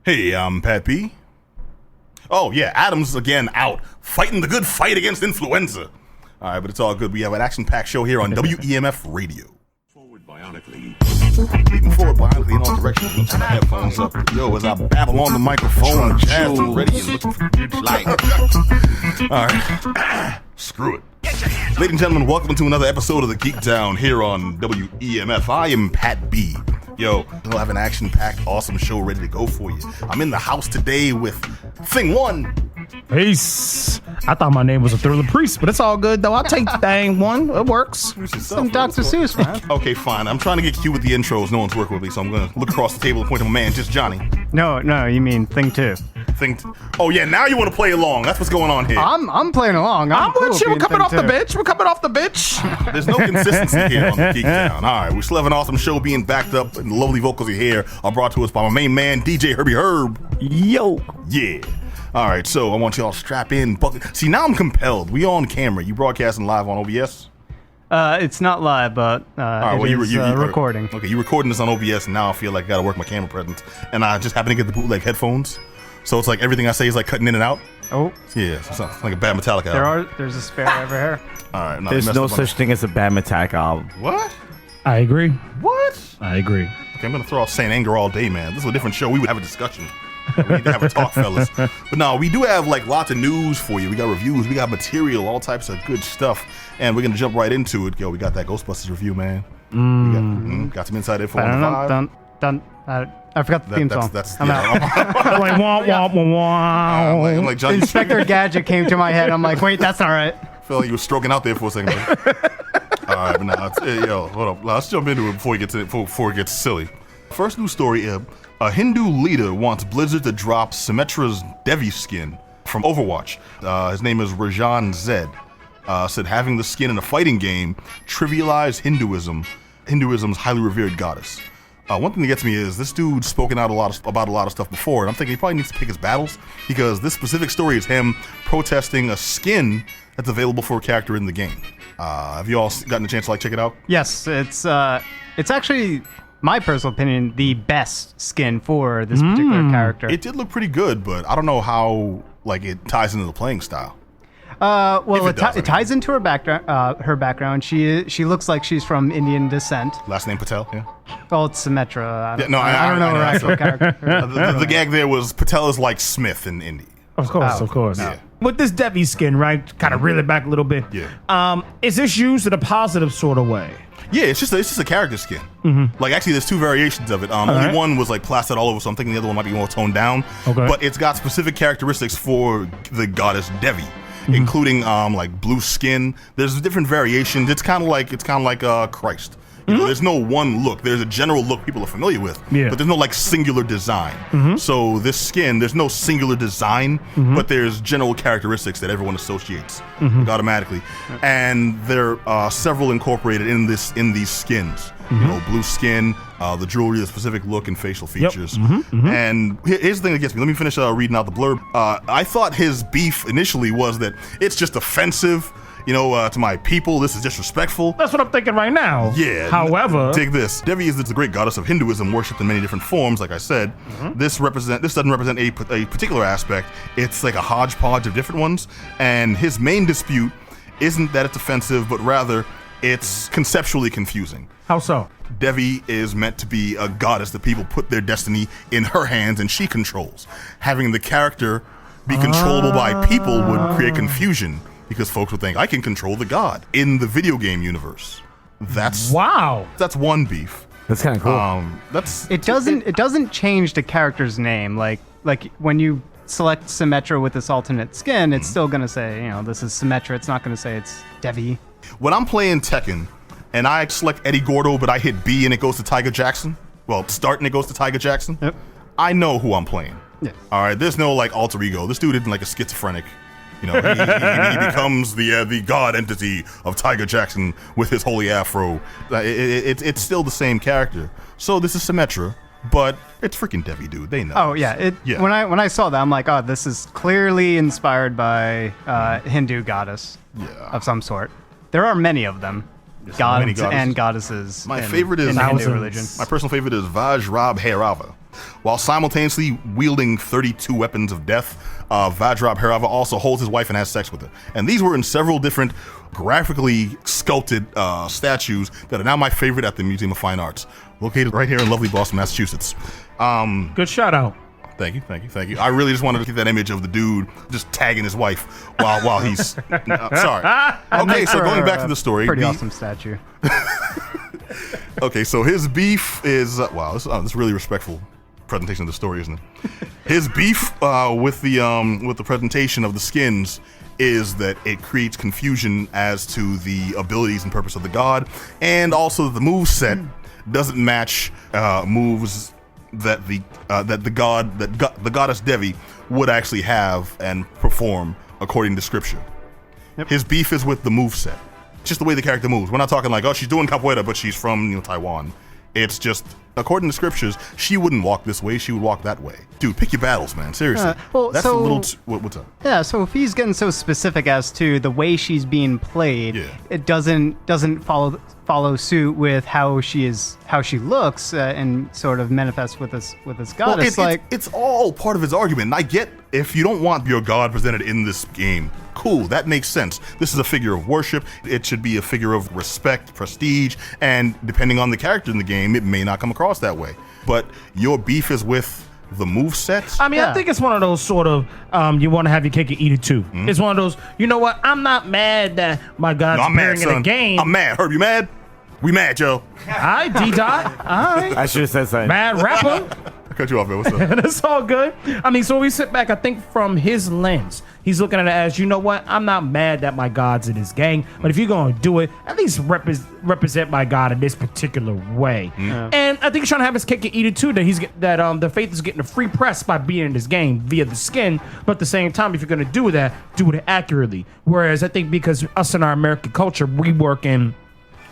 Hey, I'm Pat B. Oh, yeah, Adam's again out, fighting the good fight against influenza. All right, but it's all good. We have an action-packed show here on WEMF Radio. Forward bionically. Moving forward bionically in all directions. Let's put my headphones up. Yo, as I babble on the microphone, jazz and ready and looking for good light. All right. Screw it. Ladies and gentlemen, welcome to another episode of the Geek Down here on WEMF. I am Pat B. Yo, we'll have an action-packed, awesome show ready to go for you. I'm in the house today with Thing One. Peace. I thought my name was a Thriller Priest, but it's all good, though. I'll take Thing One. It works. Some Dr. Seuss, man. Okay, fine. I'm trying to get cute with the intros. No one's working with me, so I'm going to look across the table and point to my man, just Johnny. No, you mean Thing Two. Oh, yeah, now you want to play along. That's what's going on here. I'm playing along. I'm cool with you. We're being coming off Thing the Two. bench. We're coming off the bench. There's no consistency here on the Geek Down. All right, we still have an awesome show being backed up, and the lovely vocals you hear are brought to us by my main man, DJ Herbie Herb. Yo. Yeah. All right, so I want y'all to strap in. See, now I'm compelled. We on camera. You broadcasting live on OBS? It's not live, but it is recording. Okay, you recording this on OBS, and now I feel like I got to work my camera presence. And I just happen to get the bootleg headphones. So it's like everything I say is like cutting in and out. Oh. Yeah, it's like a bad Metallica album. There's a spare over here. All right, There's no such thing as a bad Metallica album. What? I agree. What? I agree. Okay, I'm going to throw off Saint Anger all day, man. This is a different show. We would have a discussion. We need to have a talk, fellas. But no, we do have like lots of news for you. We got reviews, we got material, all types of good stuff. And we're going to jump right into it. Yo, we got that Ghostbusters review, man. We got some inside info on the vibe. Dun. I forgot the theme song. I'm out. Like, wah, wah, wah, wah. I'm like Johnny. Inspector Gadget came to my head. I'm like, wait, that's all right. I feel like you were stroking out there for a second. All right, but now, yo, hold up. Let's jump into it before it gets silly. First news story, a Hindu leader wants Blizzard to drop Symmetra's Devi skin from Overwatch. His name is Rajan Zed. Said having the skin in a fighting game trivialized Hinduism's highly revered goddess. One thing that gets me is this dude's spoken out about a lot of stuff before, and I'm thinking he probably needs to pick his battles, because this specific story is him protesting a skin that's available for a character in the game. Have you all gotten a chance to like check it out? Yes, it's actually, my personal opinion, the best skin for this particular character. It did look pretty good, but I don't know how like it ties into the playing style. Well, it ties into her background. She looks like she's from Indian descent. Last name Patel, yeah. Well, it's Symmetra. I don't know her I actual character. The gag there was Patel is like Smith in Indy. Of course. Yeah. With this Devi skin, right? Kind of reel it back a little bit. Yeah. Is this used in a positive sort of way? Yeah, it's just a character skin. Like actually, there's two variations of it. Only one was like plastered all over, so I'm thinking the other one might be more toned down. Okay. But it's got specific characteristics for the goddess Devi, including like blue skin. There's different variations. It's kind of like Christ. You know, there's no one look. There's a general look people are familiar with, but there's no like singular design. So this skin, there's no singular design, but there's general characteristics that everyone associates automatically, and there are several incorporated in these skins. You know, blue skin, the jewelry, the specific look and facial features. And here's the thing that gets me. Let me finish reading out the blurb. I thought his beef initially was that it's just offensive. You know, to my people, this is disrespectful. That's what I'm thinking right now. Yeah. However, dig this. Devi is the great goddess of Hinduism, worshipped in many different forms. Like I said, this doesn't represent a particular aspect. It's like a hodgepodge of different ones. And his main dispute isn't that it's offensive, but rather it's conceptually confusing. how so? Devi is meant to be a goddess that people put their destiny in her hands and she controls. Having the character be controllable by people would create confusion, because folks would think, I can control the god in the video game universe. That's one beef. That's kind of cool. It doesn't change the character's name. Like when you select Symmetra with this alternate skin, it's still gonna say, you know, this is Symmetra. It's not gonna say it's Devi. When I'm playing Tekken and I select Eddie Gordo, but I hit B and it goes to Tiger Jackson, well, start and it goes to Tiger Jackson, Yep. I know who I'm playing. Yeah. All right, there's no like alter ego. This dude isn't like a schizophrenic. You know, he becomes the god entity of Tiger Jackson with his holy afro. It's still the same character. So this is Symmetra, but it's freaking Devi, dude. They know. Oh yeah. When I saw that, I'm like, oh, this is clearly inspired by Hindu goddess of some sort. There are many of them, gods and goddesses. My favorite is in Hindu religion. My personal favorite is Vajrabhairava. While simultaneously wielding 32 weapons of death, Vajrab Herava also holds his wife and has sex with her. And these were in several different graphically sculpted statues that are now my favorite at the Museum of Fine Arts, located right here in lovely Boston, Massachusetts. Good shout out. Thank you. I really just wanted to get that image of the dude just tagging his wife while he's sorry. Okay, so going back to the story. Pretty awesome statue. Okay, so his beef is wow. This is really respectful presentation of the story, isn't it? His beef with the presentation of the skins is that it creates confusion as to the abilities and purpose of the god, and also the move set doesn't match moves that the goddess Devi would actually have and perform according to scripture. Yep. His beef is with the move set, just the way the character moves. We're not talking like, oh, she's doing capoeira, but she's from Taiwan. It's just, according to scriptures, she wouldn't walk this way, she would walk that way. Dude, pick your battles, man. Seriously. That's a little... what's up? Yeah, so if he's getting so specific as to the way she's being played, it doesn't follow suit with how she looks and sort of manifests with this goddess. It's all part of his argument. And I get if you don't want your god presented in this game, cool, that makes sense. This is a figure of worship. It should be a figure of respect, prestige, and depending on the character in the game, it may not come across that way. But your beef is with the move sets. I mean, I think it's one of those sort of you want to have your cake and eat it too. Mm-hmm. It's one of those. You know what? I'm not mad that my god's appearing in the game. I'm mad. Herb, you mad? We mad, Joe. All right, D-Dot. All right. I should have said something. Mad rapper. I cut you off, man. What's up? That's all good. I mean, so we sit back, I think from his lens, he's looking at it as, you know what? I'm not mad that my god's in this gang, but if you're going to do it, at least represent my god in this particular way. Mm. And I think he's trying to have his cake and eat it too, that the faith is getting a free press by being in this game via the skin, but at the same time, if you're going to do that, do it accurately. Whereas I think because us in our American culture, we work in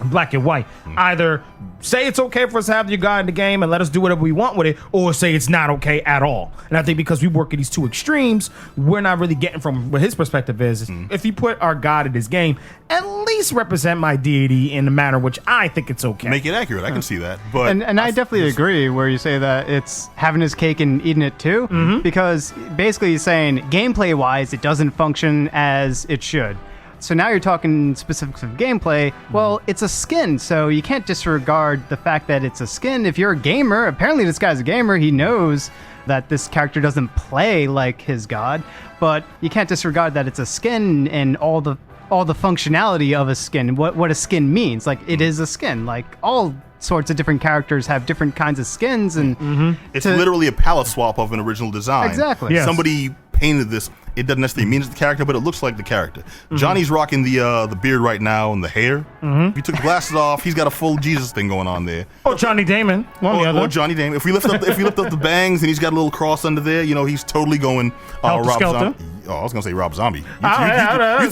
black and white. Either say it's okay for us to have your god in the game and let us do whatever we want with it, or say it's not okay at all. And I think because we work at these two extremes, we're not really getting from what his perspective is. If you put our god in this game, at least represent my deity in the manner which I think it's okay. Make it accurate. I can see that. But and I definitely agree where you say that it's having his cake and eating it too, because basically he's saying gameplay wise, it doesn't function as it should. So now you're talking specifics of gameplay. Well, it's a skin, so you can't disregard the fact that it's a skin. If you're a gamer, apparently this guy's a gamer, he knows that this character doesn't play like his god, but you can't disregard that it's a skin and all the functionality of a skin, what a skin means. Like, it is a skin. Like, all sorts of different characters have different kinds of skins, and it's literally a palette swap of an original design. Exactly. Yes. Somebody painted this. It doesn't necessarily mean it's the character, but it looks like the character. Johnny's rocking the beard right now and the hair. If you took the glasses off, he's got a full Jesus thing going on there. Or Johnny Damon. Or Johnny Damon. If we lift up the bangs and he's got a little cross under there, he's totally going Rob Zombie. Oh, I was gonna say Rob Zombie. You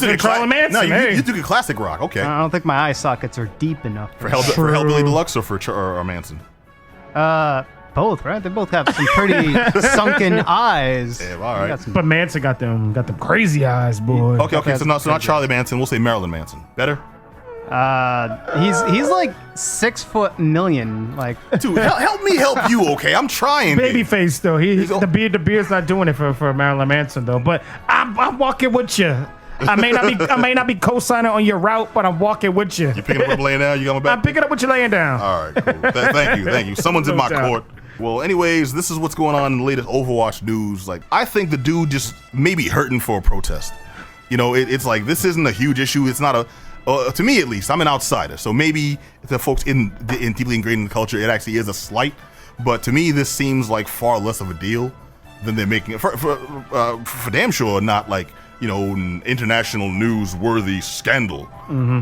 took a classic rock. Okay. I don't think my eye sockets are deep enough for Hellbilly Deluxe or for Manson. Both, right? They both have some pretty sunken eyes. Yeah, all right. But Manson got them crazy eyes, boy. Okay. So not Charlie Manson. We'll say Marilyn Manson. Better. He's like 6 foot million. Like, dude, help me help you. Okay, I'm trying. Babyface though. The beard's not doing it for Marilyn Manson though. But I'm walking with you. I may not be co-signing on your route, but I'm walking with you. You picking up what I'm laying down? You got my back? I'm picking up what you're laying down. All right, cool. Thank you. Someone's in my court. Well, anyways, this is what's going on in the latest Overwatch news. Like, I think the dude just may be hurting for a protest. It's like, this isn't a huge issue. It's not to me at least, I'm an outsider. So maybe the folks in deeply ingrained in the culture, it actually is a slight. But to me, this seems like far less of a deal than they're making it. For damn sure, not like, an international news-worthy scandal,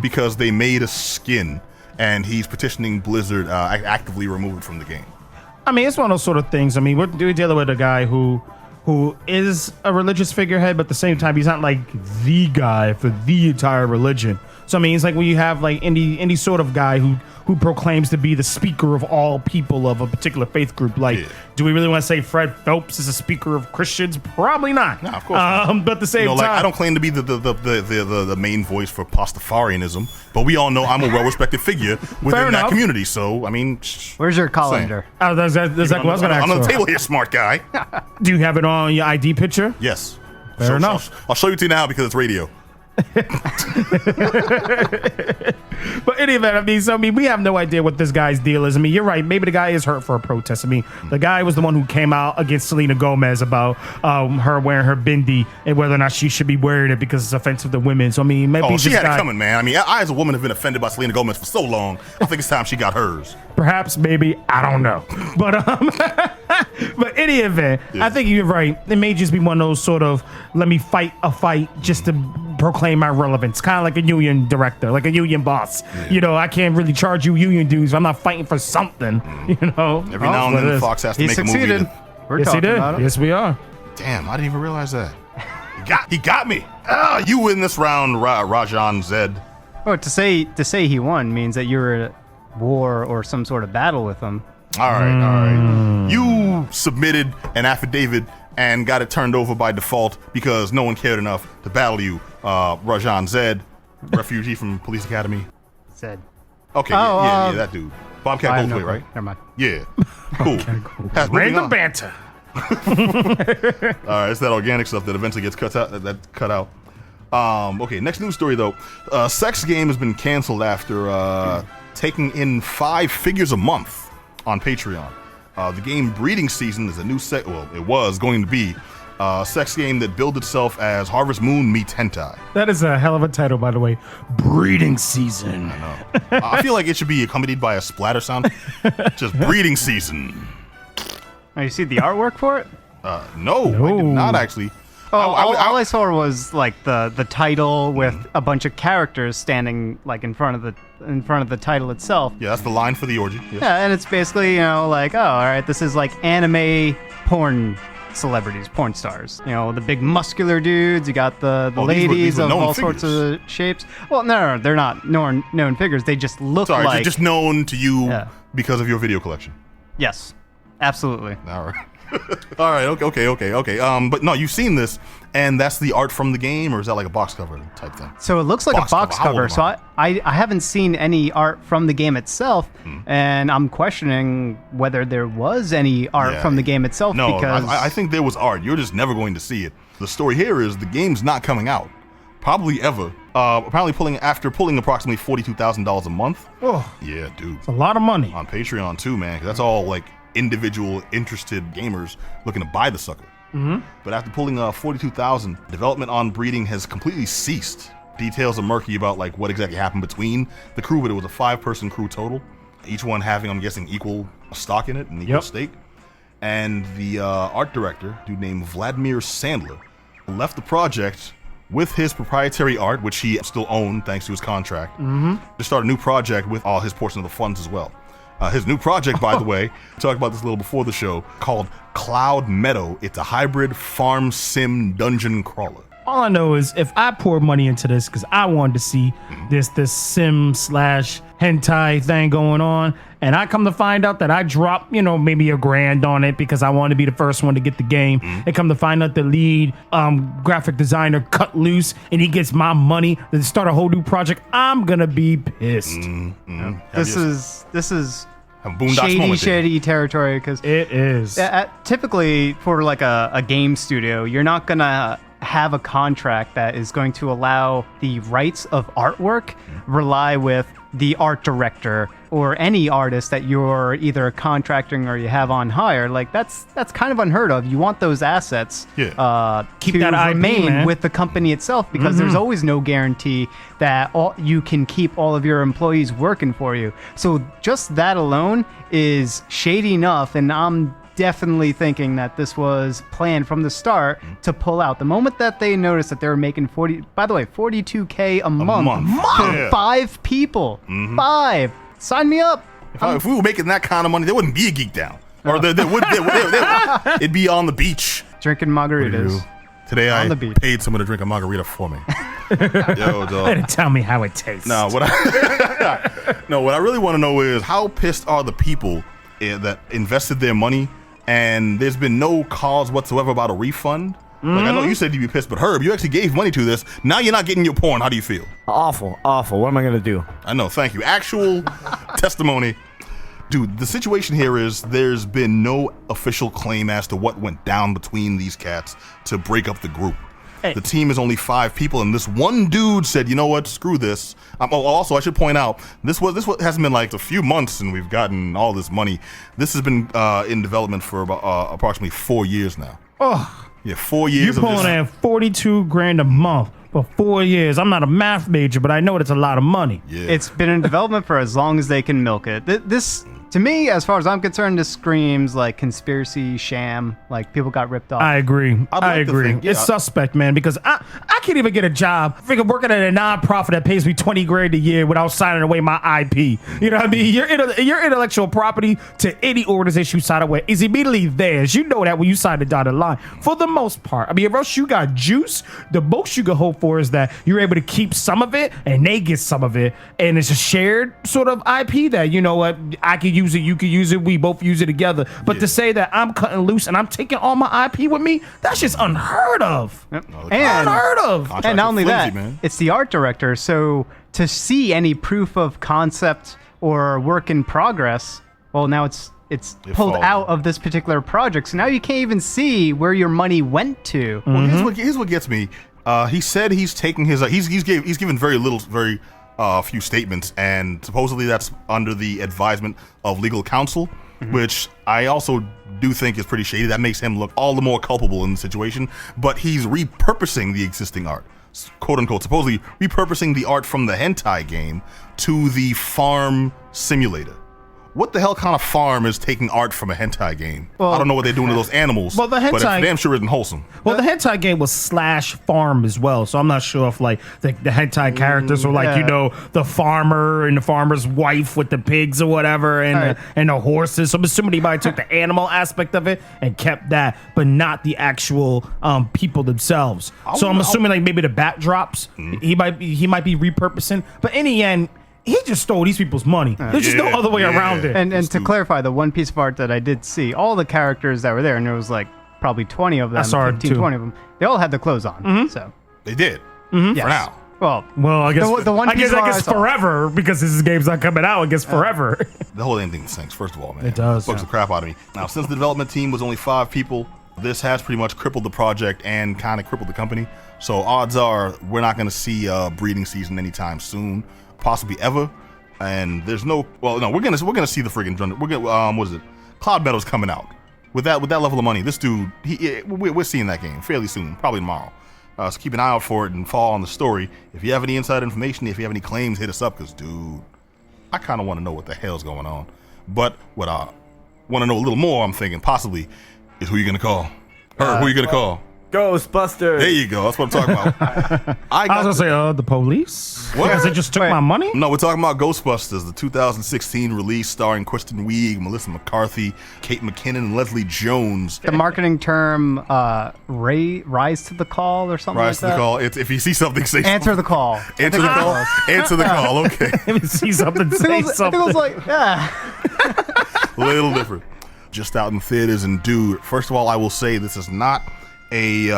because they made a skin, and he's petitioning Blizzard actively remove it from the game. I mean, it's one of those sort of things. I mean, we're dealing with a guy who is a religious figurehead, but at the same time, he's not like the guy for the entire religion. So I mean, it's like when you have like any sort of guy who proclaims to be the speaker of all people of a particular faith group. Like, do we really want to say Fred Phelps is a speaker of Christians? Probably not. No, of course not. But at the same time, I don't claim to be the main voice for Pastafarianism, but we all know I'm a well-respected figure within that community. So I mean, where's your colander? Oh, that's what I was going to ask. On the table here, smart guy. Do you have it on your ID picture? Yes. Fair enough. I'll show you to you now because it's radio. But anyway, I mean, we have no idea what this guy's deal is. I mean, you're right. Maybe the guy is hurt for a protest. I mean, the guy was the one who came out against Selena Gomez about her wearing her bindi and whether or not she should be wearing it because it's offensive to women. So I mean, maybe she had it coming, man. I mean, I as a woman have been offended by Selena Gomez for so long. I think it's time she got hers. Perhaps, maybe, I don't know. But but any event, I think you're right. It may just be one of those sort of let me fight a fight just to proclaim my relevance, kind of like a union director, like a union boss. You know, I can't really charge you union dues if I'm not fighting for something. You know, every now and then Fox has to make a movie. We're talking about it. Yes, we are. Damn, I didn't even realize that. He got me. You win this round, Rajan Zed. Oh, to say he won means that you were at war or some sort of battle with him. All right. You submitted an affidavit and got it turned over by default because no one cared enough to battle you. Rajan Zed, refugee from Police Academy. Zed. Okay, yeah, that dude. Bobcat Goldthwait, right? Never mind. Yeah. Cool. Random banter. All right, it's that organic stuff that eventually gets cut out. Okay, next news story though. Sex Game has been canceled after taking in 5 figures a month on Patreon. The game Breeding Season is a new it was going to be a sex game that billed itself as Harvest Moon meets hentai. That is a hell of a title, by the way. Breeding Season. I know. I feel like it should be accompanied by a splatter sound. Just Breeding Season. Oh, you see the artwork for it? No, I did not actually. All I saw was like the title with a bunch of characters standing like in front of the title itself. Yeah, that's the line for the orgy. Yes. Yeah, and it's basically, you know, like, oh, all right, this is like anime porn celebrities, porn stars. You know, the big muscular dudes. You got the ladies these were of all figures. sorts of shapes. Well, no, they're not known figures. They just look like. They're just known to you because of your video collection. Yes, absolutely. All right. All right. Okay. But no, you've seen this, and that's the art from the game, or is that like a box cover type thing? So it looks like a box cover. So I haven't seen any art from the game itself, and I'm questioning whether there was any art from the game itself. No, because I think there was art. You're just never going to see it. The story here is the game's not coming out, probably ever. Apparently pulling approximately $42,000 a month. Oh, yeah, dude. It's a lot of money on Patreon too, man. 'Cause that's all like individual interested gamers looking to buy the sucker. But after pulling $42,000, development on Breeding has completely ceased. Details are murky about like what exactly happened between the crew, but it was a 5-person crew total, each one having, I'm guessing, equal stock in it and equal stake. And the art director, dude named Vladimir Sandler, left the project with his proprietary art, which he still owned thanks to his contract, to start a new project with all his portion of the funds as well. His new project, by the way, we talked about this a little before the show, called Cloud Meadow. It's a hybrid farm sim dungeon crawler. All I know is if I poured money into this because I wanted to see this sim / hentai thing going on, and I come to find out that I dropped, maybe $1,000 on it because I wanted to be the first one to get the game, and come to find out the lead graphic designer cut loose and he gets my money to start a whole new project, I'm gonna be pissed. This is Boondocks shady territory because it is. Typically, for like a game studio, you're not gonna have a contract that is going to allow the rights of artwork rely with the art director or any artist that you're either contracting or you have on hire. Like that's kind of unheard of. You want those assets keep to that IP, remain man, with the company itself, because there's always no guarantee that you can keep all of your employees working for you. So just that alone is shady enough, and I'm definitely thinking that this was planned from the start to pull out. The moment that they noticed that they were making $42K a month. Yeah. 5 people. 5. Sign me up. If we were making that kind of money, there wouldn't be a Geek Down. Or it'd be on the beach. Drinking margaritas. Today on I the beach. paid someone to drink a margarita for me. Yo, dog. And tell me how it tastes. No, what I really want to know is how pissed are the people that invested their money and there's been no cause whatsoever about a refund? Like, I know you said you'd be pissed, but Herb, you actually gave money to this. Now you're not getting your porn. How do you feel? Awful. What am I gonna do? I know, thank you. Actual testimony. Dude, the situation here is there's been no official claim as to what went down between these cats to break up the group. Hey. The team is only 5 people, and this one dude said, "You know what? Screw this." Also, I should point out this hasn't been like a few months, and we've gotten all this money. This has been in development for about approximately 4 years now. Oh, Yeah, 4 years. you're pulling in $42,000 a month for 4 years. I'm not a math major, but I know it's a lot of money. Yeah. It's been in development for as long as they can milk it. This, to me, as far as I'm concerned, this screams like conspiracy, sham, like people got ripped off. I agree. I'd I like to agree. think, yeah. It's suspect, man, because I can't even get a job. Freaking working at a nonprofit that pays me $20,000 a year without signing away my IP. You know what I mean? Your intellectual property to any organization you sign away is immediately theirs. You know that when you sign the dotted line. For the most part, I mean, if else you got juice, the most you can hope for is that you're able to keep some of it and they get some of it, and it's a shared sort of IP that, you know what, I can use it, you can use it, we both use it together. But to say that I'm cutting loose and I'm taking all my IP with me, that's just unheard of. And Unheard of. Contracts And not are only flimsy, that, man. it's the art director. So to see any proof of concept or work in progress, well, now it's pulled falls. out of this particular project. So now you can't even see where your money went to. Well, here's what gets me. He said he's taking his. He's given very few statements, and supposedly that's under the advisement of legal counsel, which I also do think is pretty shady. That makes him look all the more culpable in the situation. But he's repurposing the existing art, quote unquote, supposedly repurposing the art from the hentai game to the farm simulator. What the hell kind of farm is taking art from a hentai game? Well, I don't know what they're doing to those animals. Well, the but it hentai- damn sure isn't wholesome. Well, the hentai game was /farm as well, so I'm not sure if like the hentai characters were like, yeah. you know, the farmer and the farmer's wife with the pigs or whatever, and Right. and the horses. So I'm assuming he probably took the animal aspect of it and kept that, but not the actual people themselves. So I'm assuming like maybe the backdrops he might be repurposing, but in the end, he just stole these people's money. There's just no Yeah, other way yeah. around it. And to Dude. clarify, the one piece of art that I did see, all the characters that were there, and there was like probably 20 of them, I saw it 15, too. 20 of them, they all had the clothes on. So, They did. yes. For now. Well, Well, I guess the one I piece guess of art I saw. forever because this game's not coming out. I guess forever. The whole damn thing stinks, first of all, man. It does, Bugs yeah. the crap out of me. Now, since the development team was only 5 people, this has pretty much crippled the project and kind of crippled the company. So odds are we're not going to see a breeding season anytime soon, possibly ever. And there's no, well, no, we're gonna see the friggin' we're gonna what is it? Cloud Metal's coming out with that level of money. This dude, we're seeing that game fairly soon, probably tomorrow. So keep an eye out for it and follow on the story. If you have any inside information, if you have any claims, hit us up, because dude, I kind of want to know what the hell's going on. But what I want to know a little more, I'm thinking possibly, is who you gonna call? Who you gonna call? Ghostbusters. There you go. That's what I'm talking about. I was gonna say, the police. What? Because they just took Wait. my money. No, we're talking about Ghostbusters, the 2016 release starring Kristen Wiig, Melissa McCarthy, Kate McKinnon, and Leslie Jones. the marketing term, rise to the call or something Rise to like the that. call. It's, if you see something, say Answer the call. Answer the call. Answer the call. Okay. Let me see something. Say I think something. it was like, yeah. A little different. Just out in theaters, and dude, first of all, I will say this is not a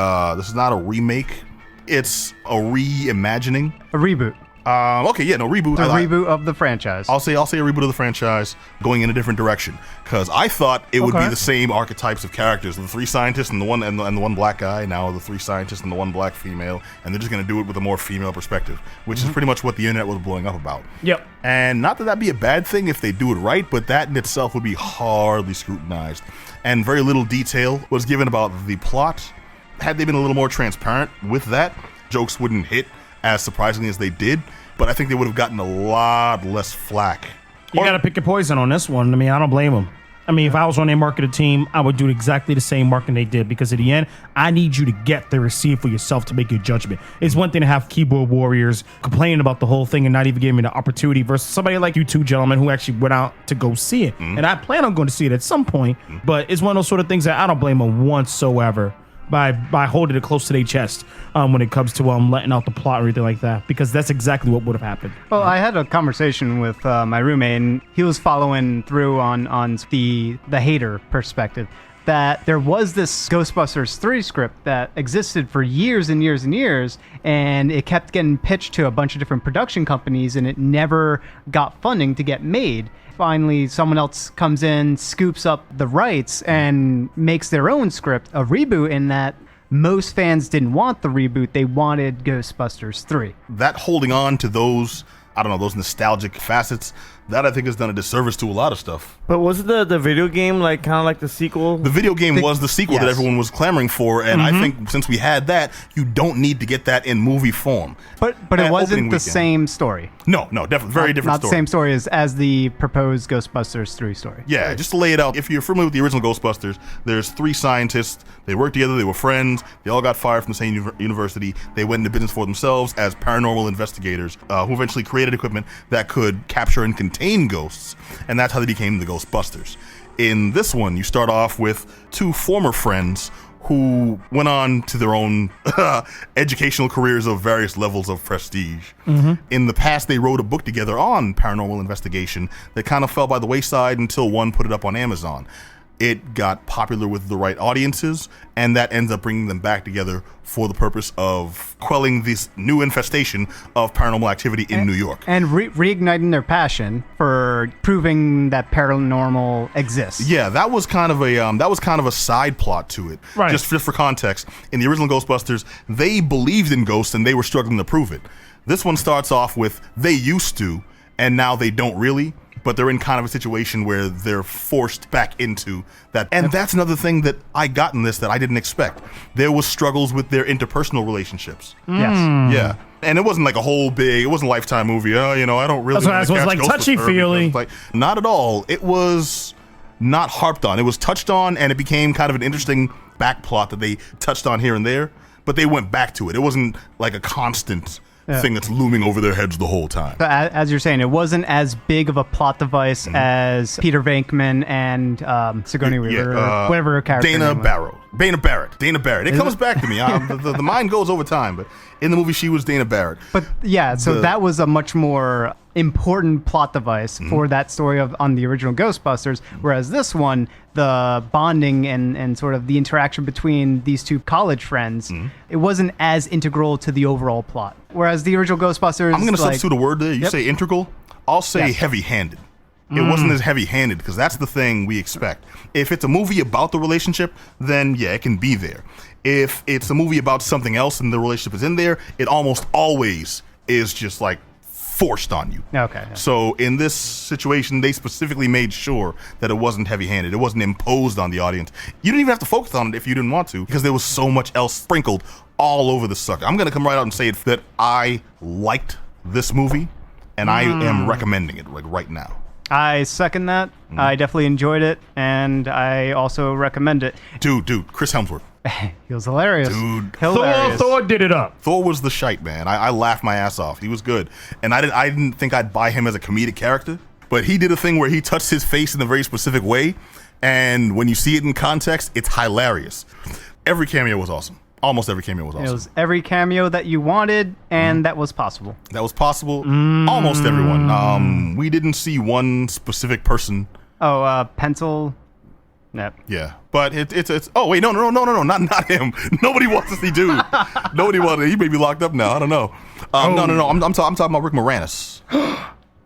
remake. It's a reimagining. A reboot. Okay, yeah, no reboot. A reboot of the franchise. I'll say a reboot of the franchise going in a different direction, because I thought it would be Okay. the same archetypes of characters, the 3 scientists and the one black guy. Now the 3 scientists and the 1 black female, and they're just going to do it with a more female perspective, which is pretty much what the internet was blowing up about. Yep. And not that that'd be a bad thing if they do it right, but that in itself would be hardly scrutinized, and very little detail was given about the plot. Had they been a little more transparent with that, jokes wouldn't hit as surprisingly as they did, but I think they would have gotten a lot less flack. You got to pick your poison on this one. I mean, I don't blame them. I mean, if I was on their marketing team, I would do exactly the same marketing they did, because at the end, I need you to get there and see it for yourself to make your judgment. It's one thing to have keyboard warriors complaining about the whole thing and not even giving me the opportunity, versus somebody like you two gentlemen who actually went out to go see it. And I plan on going to see it at some point, but it's one of those sort of things that I don't blame them whatsoever. by holding it close to their chest when it comes to letting out the plot or anything like that, because that's exactly what would have happened. Well, I had a conversation with my roommate, and he was following through on the hater perspective, that there was this Ghostbusters 3 script that existed for years and years and years, and it kept getting pitched to a bunch of different production companies, and it never got funding to get made. Finally, someone else comes in, scoops up the rights, and makes their own script, a reboot, in that most fans didn't want the reboot. They wanted Ghostbusters 3. That holding on to those, I don't know, those nostalgic facets, that I think has done a disservice to a lot of stuff. But was the video game like kind of like the sequel? The video game was the sequel that yes. everyone was clamoring for, and I think since we had that, you don't need to get that in movie form. But At it wasn't opening the weekend. same story. No, definitely very different Not story. the same story as the proposed Ghostbusters 3 story. Yeah, just to lay it out, if you're familiar with the original Ghostbusters, there's 3 scientists. They worked together. They were friends. They all got fired from the same university. They went into business for themselves as paranormal investigators who eventually created equipment that could capture and contain ghosts. And that's how they became the Ghostbusters. In this one, you start off with 2 former friends who went on to their own educational careers of various levels of prestige. In the past, they wrote a book together on paranormal investigation that kind of fell by the wayside until one put it up on Amazon. It got popular with the right audiences, and that ends up bringing them back together for the purpose of quelling this new infestation of paranormal activity in New York. And reigniting their passion for proving that paranormal exists. Yeah, that was kind of a side plot to it. Right. Just for context, in the original Ghostbusters, they believed in ghosts and they were struggling to prove it. This one starts off with they used to, and now they don't really. But they're in kind of a situation where they're forced back into that. And that's another thing that I got in this that I didn't expect. There was struggles with their interpersonal relationships. Yes. Yeah. And it wasn't like a whole big, it wasn't a Lifetime movie. Oh, I don't really That's wanna why it was catch like ghosts with her touchy-feely. because, like, not at all. It was not harped on. It was touched on, and it became kind of an interesting back plot that they touched on here and there. But they went back to it. It wasn't like a constant thing that's looming over their heads the whole time. So as you're saying, it wasn't as big of a plot device as Peter Venkman and Sigourney Weaver, or whatever her character Dana name was. Barrett. It comes back to me. The mind goes over time, but in the movie, she was Dana Barrett. But yeah, so that was a much more important plot device for that story on the original Ghostbusters, whereas this one, the bonding and sort of the interaction between these 2 college friends, it wasn't as integral to the overall plot. Whereas the original Ghostbusters, I'm going to substitute a word there. You say integral. I'll say Yes. heavy-handed. It wasn't as heavy-handed because that's the thing we expect. If it's a movie about the relationship, then yeah, it can be there. If it's a movie about something else and the relationship is in there, it almost always is just like forced on you. Okay. So in this situation, they specifically made sure that it wasn't heavy-handed. It wasn't imposed on the audience. You didn't even have to focus on it if you didn't want to, because there was so much else sprinkled all over the sucker. I'm going to come right out and say it that I liked this movie, and I am recommending it like right now. I second that. I definitely enjoyed it, and I also recommend it. Dude, Chris Hemsworth. He was hilarious. Dude. Hilarious. Thor did it up. Thor was the shite, man. I laughed my ass off. He was good. And I didn't think I'd buy him as a comedic character, but he did a thing where he touched his face in a very specific way, and when you see it in context, it's hilarious. Every cameo was awesome. Almost every cameo was awesome. It was every cameo that you wanted, and that was possible. That was possible. Almost everyone. We didn't see one specific person. Oh, Pencil. Yep. Yeah, but it's. Oh wait, no, not him. Nobody wants to see dude. Nobody wanted. He may be locked up now. I don't know. No. I'm talking about Rick Moranis.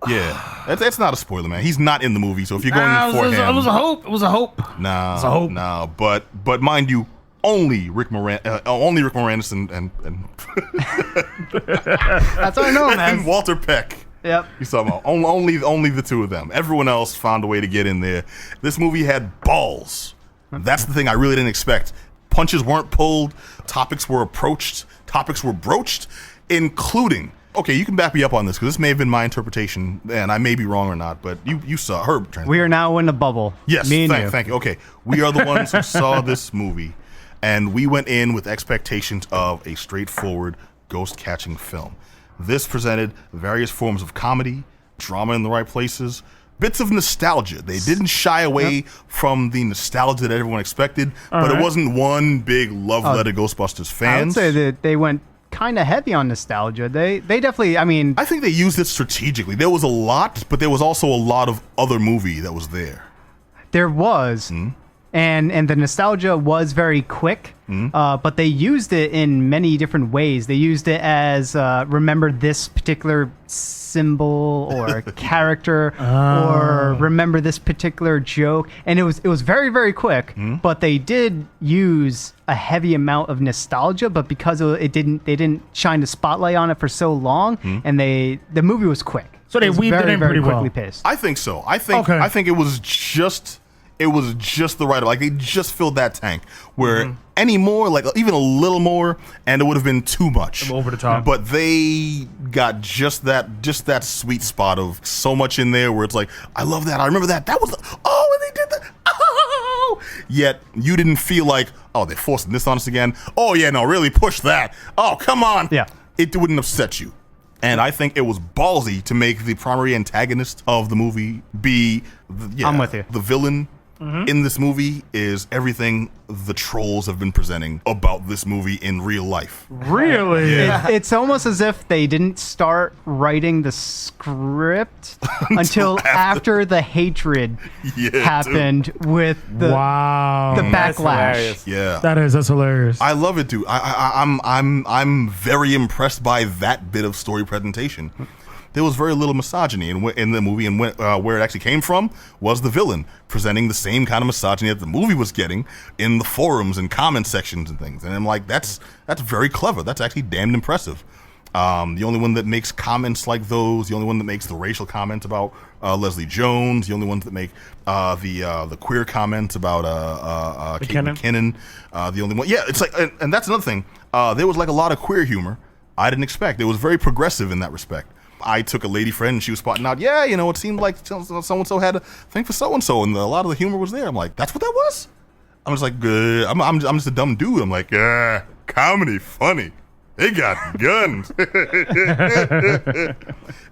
Yeah, it's not a spoiler, man. He's not in the movie, so if you're going for him, It was a hope. It was a hope. nah, a hope. nah. But mind you, only Rick Moranis and That's what I know, man. and Walter Peck. Yep. You talking about only the 2 of them. Everyone else found a way to get in there. This movie had balls. That's the thing I really didn't expect. Punches weren't pulled. Topics were approached. Topics were broached, including. Okay, you can back me up on this because this may have been my interpretation, and I may be wrong or not. But you saw Herb. We are now in the bubble. Yes, Me and you. thank you. Okay, we are the ones who saw this movie, and we went in with expectations of a straightforward ghost-catching film. This presented various forms of comedy, drama in the right places, bits of nostalgia. They didn't shy away from the nostalgia that everyone expected, but it wasn't one big love letter to Ghostbusters fans. I would say that they went kind of heavy on nostalgia. They definitely, I mean... I think they used it strategically. There was a lot, but there was also a lot of other movie that was there. There was. And the nostalgia was very quick, but they used it in many different ways. They used it as remember this particular symbol or character, or remember this particular joke, and it was very, very quick. But they did use a heavy amount of nostalgia, but because they didn't shine the spotlight on it for so long, and the movie was quick. So they weaved it in pretty well. Quickly paced. I think so. I think it was just the right, like they just filled that tank where any more, like even a little more, and it would have been too much. Over the top. But they got just that sweet spot of so much in there where it's like, I love that. I remember that. That was, and they did that. Oh, yet you didn't feel like, oh, they're forcing this on us again. Oh yeah, no, really push that. Oh, come on. Yeah. It wouldn't upset you. And I think it was ballsy to make the primary antagonist of the movie be I'm with you. The villain in this movie is everything the trolls have been presenting about this movie in real life. Really? It's almost as if they didn't start writing the script until after the hatred happened with the backlash. Yeah, that's hilarious. I love it, dude. I'm very impressed by that bit of story presentation. There was very little misogyny in the movie, and where it actually came from was the villain presenting the same kind of misogyny that the movie was getting in the forums and comment sections and things. And I'm like, that's very clever. That's actually damned impressive. The only one that makes comments like those, the only one that makes the racial comments about Leslie Jones, the only ones that make the queer comments about Kate McKinnon, the only one. Yeah, it's like, and that's another thing. There was like a lot of queer humor I didn't expect. It was very progressive in that respect. I took a lady friend and she was spotting out, it seemed like so-and-so had a thing for so-and-so, and a lot of the humor was there. I'm like, that's what that was? I'm just like, I'm just a dumb dude. I'm like, comedy, funny. They got guns.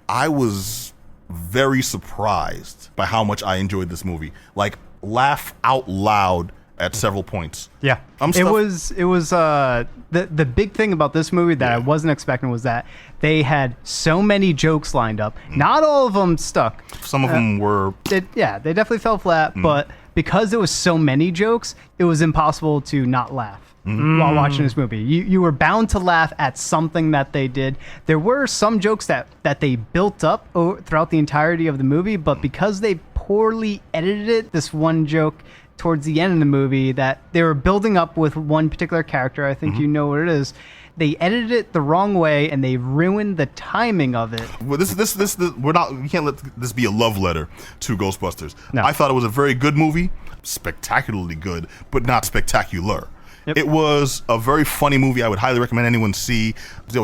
I was very surprised by how much I enjoyed this movie. Like, laugh out loud at several points. Yeah. It was the big thing about this movie that I wasn't expecting was that they had so many jokes lined up. Not all of them stuck. Some of them were... They definitely fell flat, but because there was so many jokes, it was impossible to not laugh while watching this movie. You were bound to laugh at something that they did. There were some jokes that they built up throughout the entirety of the movie, but because they poorly edited it, this one joke towards the end of the movie that they were building up with one particular character, I think you know what it is. They edited it the wrong way and they ruined the timing of it. Well, we can't let this be a love letter to Ghostbusters. No. I thought it was a very good movie, spectacularly good, but not spectacular. Yep. It was a very funny movie. I would highly recommend anyone see.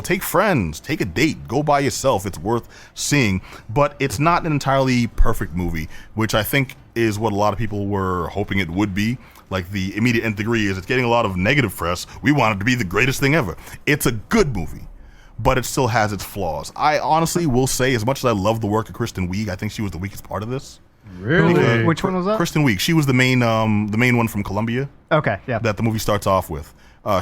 Take friends, take a date, go by yourself. It's worth seeing, but it's not an entirely perfect movie, which I think is what a lot of people were hoping it would be. Like, the immediate nth degree is it's getting a lot of negative press. We want it to be the greatest thing ever. It's a good movie, but it still has its flaws. I honestly will say, as much as I love the work of Kristen Wiig, I think she was the weakest part of this. Really? Which one was that? Kristen Wiig. She was the main one from Columbia. Okay, yeah. That the movie starts off with.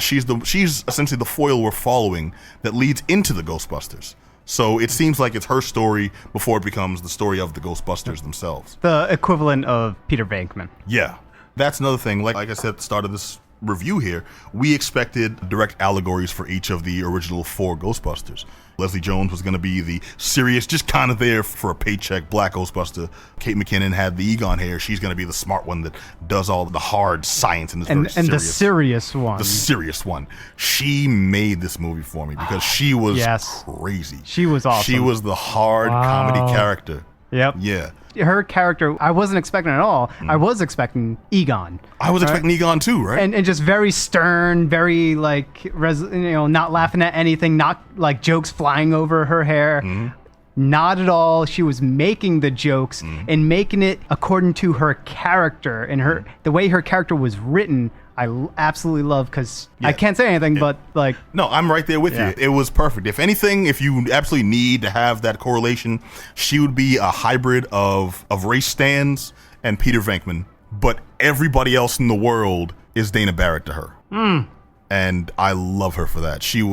She's essentially the foil we're following that leads into the Ghostbusters. So it seems like it's her story before it becomes the story of the Ghostbusters themselves. The equivalent of Peter Venkman. Yeah. That's another thing. Like I said at the start of this review here, we expected direct allegories for each of the original 4 Ghostbusters. Leslie Jones was going to be the serious, just kind of there for a paycheck black Ghostbuster. Kate McKinnon had the Egon hair. She's going to be the smart one that does all the hard science and is very serious. And the serious one. The serious one. She made this movie for me because she was crazy. She was awesome. She was the hard comedy character. Yep. Yeah. Her character, I wasn't expecting at all. I was expecting Egon. I was expecting Egon too, right? And just very stern, very like, not laughing at anything, not like jokes flying over her hair. Not at all. She was making the jokes and making it according to her character and the way her character was written. absolutely love because Yeah. I can't say anything, but like, No, I'm right there with Yeah. you. It was perfect. If anything, if you absolutely need to have that correlation, she would be a hybrid of Ray Stans and Peter Venkman, but everybody else in the world is Dana Barrett to her. And I love her for that. She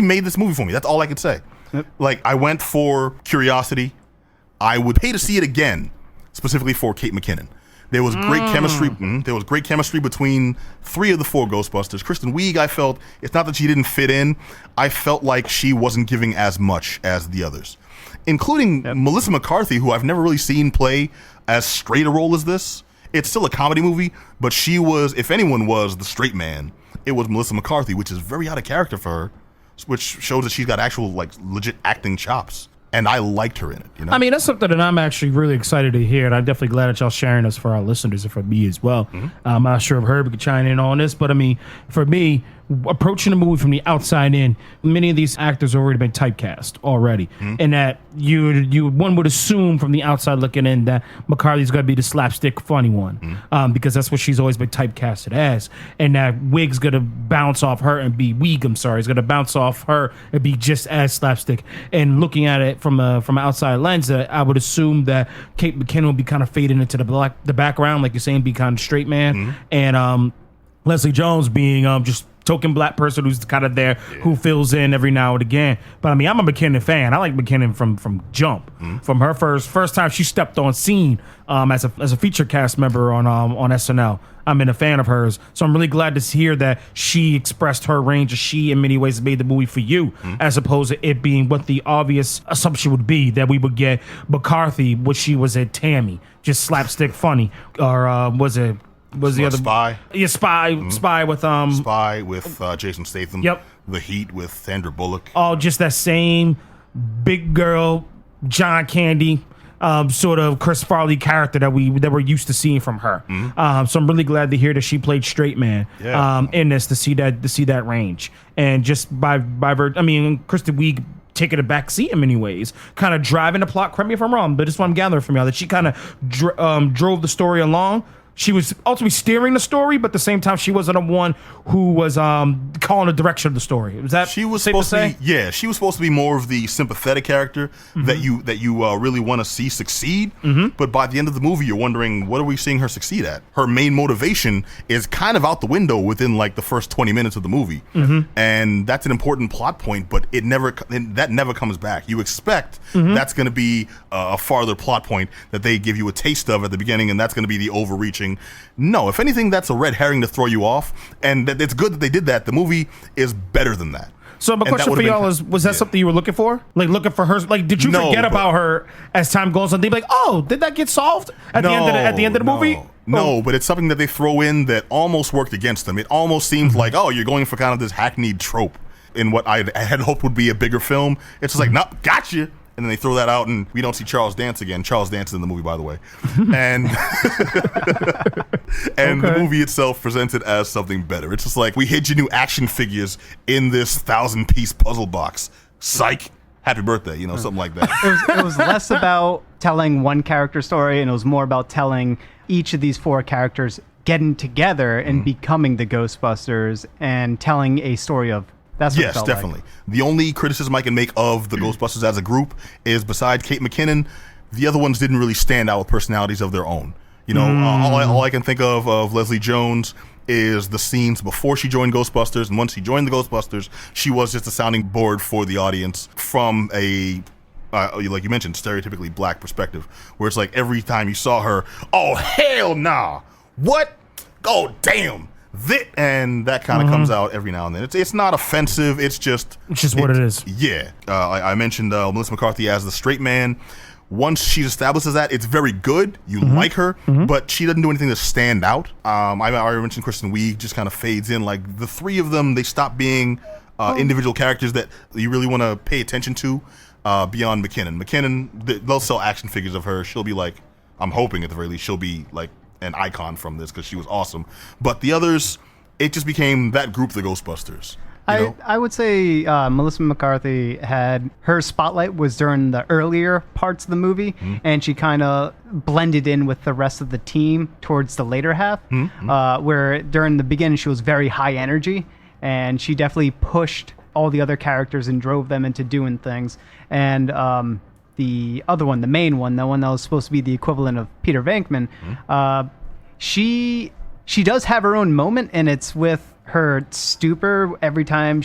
made this movie for me. That's all I could say. Like, I went for curiosity. I would pay to see it again, specifically for Kate McKinnon. There was great chemistry. There was great chemistry between 3 of the 4 Ghostbusters. Kristen Wiig, I felt, it's not that she didn't fit in. I felt like she wasn't giving as much as the others, including Melissa McCarthy, who I've never really seen play as straight a role as this. It's still a comedy movie, but she was, if anyone was the straight man, it was Melissa McCarthy, which is very out of character for her, which shows that she's got actual, like, legit acting chops. And I liked her in it. You know? I mean, that's something that I'm actually really excited to hear, and I'm definitely glad that y'all sharing this for our listeners and for me as well. I'm not sure if Herb could chime in on this, but I mean, for me, approaching the movie from the outside in, many of these actors have already been typecast already, and that one would assume from the outside looking in that McCarthy's going to be the slapstick funny one, because that's what she's always been typecasted as, and that Wig's going to bounce off her and be is going to bounce off her and be just as slapstick. And looking at it from an outside lens, I would assume that Kate McKinnon will be kind of fading into the background, like you're saying, be kind of straight man, and Leslie Jones being just token black person who's kind of there, who fills in every now and again. But I mean, I'm a McKinnon fan. I like McKinnon from jump, from her first time she stepped on scene as a feature cast member on SNL. I'm been a fan of hers, so I'm really glad to hear that she expressed her range. She, in many ways, made the movie for you, as opposed to it being what the obvious assumption would be, that we would get McCarthy, what she was at Tammy, just slapstick funny, or was the other Spy? Yeah, Spy with Spy with Jason Statham. Yep. The Heat with Sandra Bullock. all just that same big girl John Candy sort of Chris Farley character that we're used to seeing from her. So I'm really glad to hear that she played straight man in this, to see that range, and just by I mean, Kristen Wiig taking a back seat in many ways, kind of driving the plot. Correct me if I'm wrong, but this is what I'm gathering from y'all, that she kind of drove the story along. She was ultimately steering the story, but at the same time, she wasn't the one who was calling the direction of the story. Was that She was safe to supposed to say? be, yeah. She was supposed to be more of the sympathetic character that you really want to see succeed. But by the end of the movie, you're wondering, what are we seeing her succeed at? Her main motivation is kind of out the window within like the first 20 minutes of the movie, and that's an important plot point. But that never comes back. You expect that's going to be a farther plot point that they give you a taste of at the beginning, and that's going to be the overreaching. No, if anything, that's a red herring to throw you off, and it's good that they did that. The movie is better than that. So my And that question for would've y'all been- is, was that something you were looking for? Like looking for her, like did you No, forget but- about her as time goes on? They'd be like, oh, did that get solved at the end of the movie? No, but it's something that they throw in that almost worked against them. It almost seems like, oh, you're going for kind of this hackneyed trope in what I had hoped would be a bigger film. It's just like, nope, gotcha. And then they throw that out, and we don't see Charles Dance again. Charles Dance is in the movie, by the way. And the movie itself presents it as something better. It's just like, we hid your new action figures in this 1,000-piece puzzle box. Psych. Happy birthday, something like that. it was less about telling one character story, and it was more about telling each of these 4 characters getting together and becoming the Ghostbusters and telling a story of. That's what it Yes, felt definitely. like. The only criticism I can make of the Ghostbusters as a group is, besides Kate McKinnon, the other ones didn't really stand out with personalities of their own. All I can think of Leslie Jones is the scenes before she joined Ghostbusters, and once she joined the Ghostbusters, she was just a sounding board for the audience from a like you mentioned, stereotypically black perspective, where it's like every time you saw her, oh hell nah, what? Oh damn. And that kind of comes out every now and then. It's not offensive. It's just what it is. Yeah. I mentioned Melissa McCarthy as the straight man. Once she establishes that, it's very good. You like her, but she doesn't do anything to stand out. I already mentioned Kristen Wiig just kind of fades in. Like the 3 of them, they stop being individual characters that you really want to pay attention to beyond McKinnon. McKinnon, they'll sell action figures of her. She'll be like, I'm hoping at the very least, she'll be like an icon from this because she was awesome. But the others, it just became that group, the Ghostbusters. I would say Melissa McCarthy had her spotlight was during the earlier parts of the movie, and she kind of blended in with the rest of the team towards the later half, where during the beginning she was very high energy, and she definitely pushed all the other characters and drove them into doing things. And the other one, the main one, the one that was supposed to be the equivalent of Peter Venkman, she does have her own moment, and it's with her stupor every time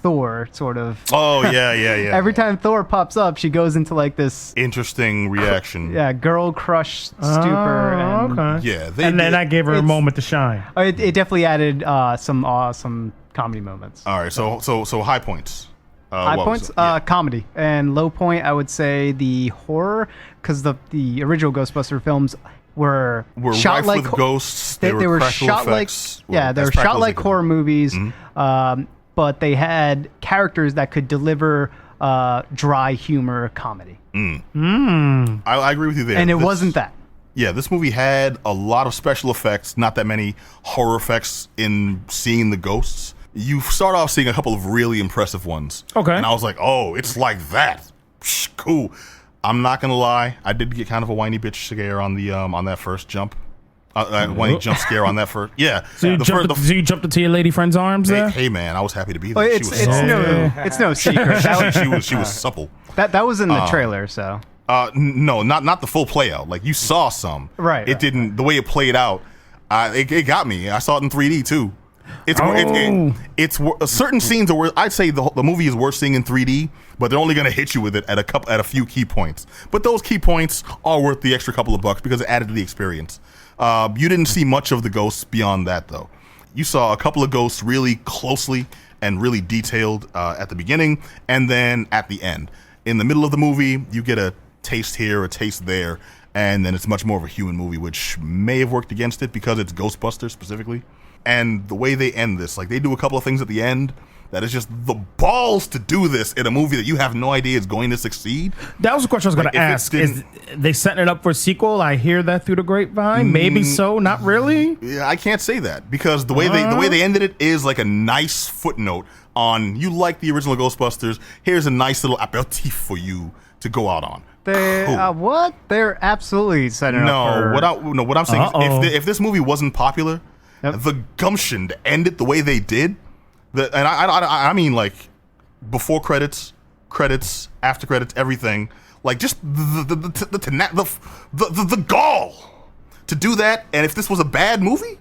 Thor sort of. Oh yeah. Every time Thor pops up, she goes into like this Interesting reaction. girl crush stupor. And Okay. Yeah, And then I gave her a moment to shine. it definitely added some awesome comedy moments. All right, so high points. High what was points, it? Yeah. comedy, and low point, I would say the horror, because the original Ghostbuster films were shot rife like with ghosts. They were practical shot effects. like they as were practical shot as like they could horror be. movies, but they had characters that could deliver dry humor comedy, I agree with you there. and it wasn't that. Yeah, this movie had a lot of special effects, not that many horror effects in seeing the ghosts. You start off seeing a couple of really impressive ones. Okay. And I was like, oh, it's like that. Psh, cool. I'm not gonna lie, I did get kind of a whiny bitch scare on the on that first jump. Whiny jump scare on that first. Yeah. So you jumped into your lady friend's arms there? Hey man, I was happy to be there. Well, She it's was supple. it's no secret. She was supple. That was in the trailer, so. No, not the full play out. Like you saw some. Right, It right. didn't. The way it played out, it got me. I saw it in 3D too. It's certain scenes are where I'd say the movie is worth seeing in 3D, but they're only going to hit you with it at a few key points. But those key points are worth the extra couple of bucks because it added to the experience. You didn't see much of the ghosts beyond that though. You saw a couple of ghosts really closely and really detailed at the beginning, and then at the end. In the middle of the movie, you get a taste here, a taste there, and then it's much more of a human movie, which may have worked against it because it's Ghostbusters specifically. And the way they end this, like they do a couple of things at the end that is just the balls to do this in a movie that you have no idea is going to succeed. That was a question I was Like, going to if it ask. Is didn't- they setting it up for a sequel? I hear that through the grapevine. Maybe so, not really. Yeah, I can't say that because the way they ended it is like a nice footnote on you like the original Ghostbusters. Here's a nice little aperitif for you to go out on. What? They're absolutely setting up for... What I'm saying Uh-oh. is if this movie wasn't popular, Yep. the gumption to end it the way they did, I mean like before credits, after credits, everything, like just the gall to do that. And if this was a bad movie,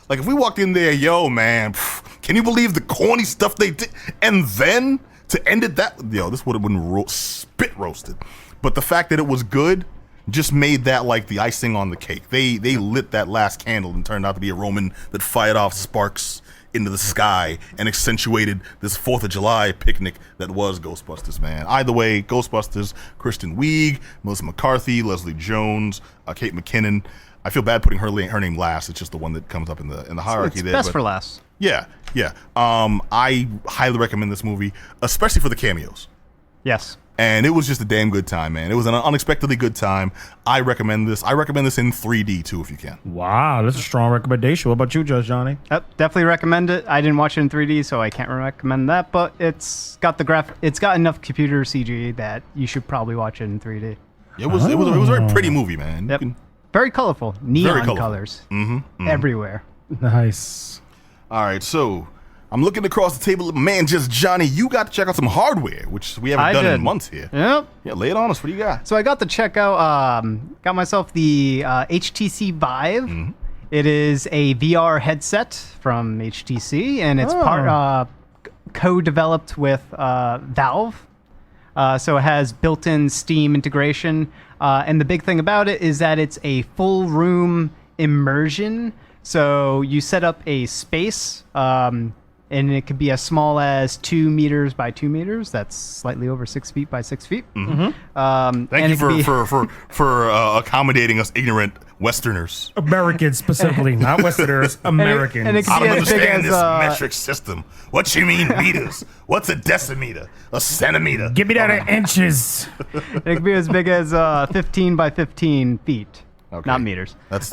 like if we walked in there, yo man, can you believe the corny stuff they did, and then to end it this would have been spit roasted. But the fact that it was good just made that like the icing on the cake. They lit that last candle and turned out to be a Roman that fired off sparks into the sky and accentuated this 4th of July picnic that was Ghostbusters, man. Either way, Ghostbusters, Kristen Wiig, Melissa McCarthy, Leslie Jones, Kate McKinnon. I feel bad putting her name last. It's just the one that comes up in the hierarchy It's there. best but for last. Yeah. I highly recommend this movie, especially for the cameos. Yes. And it was just a damn good time, man. It was an unexpectedly good time. I recommend this. I recommend this in 3D too, if you can. Wow, that's a strong recommendation. What about you, Judge Johnny? Yep, definitely recommend it. I didn't watch it in 3D, so I can't recommend that. But it's got it's got enough computer CG that you should probably watch it in 3D. It was a very pretty movie, man. You Yep, can- very colorful, neon Very colorful. colors, everywhere. Nice. All right, so I'm looking across the table. Man, just Johnny, you got to check out some hardware, which we haven't I done did. in months here. Yep. Yeah, lay it on us. What do you got? So I got to check out. Got myself the HTC Vive. It is a VR headset from HTC, and it's co-developed with Valve. So it has built-in Steam integration, and the big thing about it is that it's a full room immersion. So you set up a space, and it could be as small as 2 meters by 2 meters. That's slightly over 6 feet by 6 feet. Thank and you it could be- for accommodating us ignorant Westerners. Americans specifically, not Westerners, Americans. and it could I be don't as big understand as, this metric system. What you mean meters? What's a decimeter? A centimeter? Give me that in inches. It could be as big as 15 by 15 feet, Okay. not meters. That's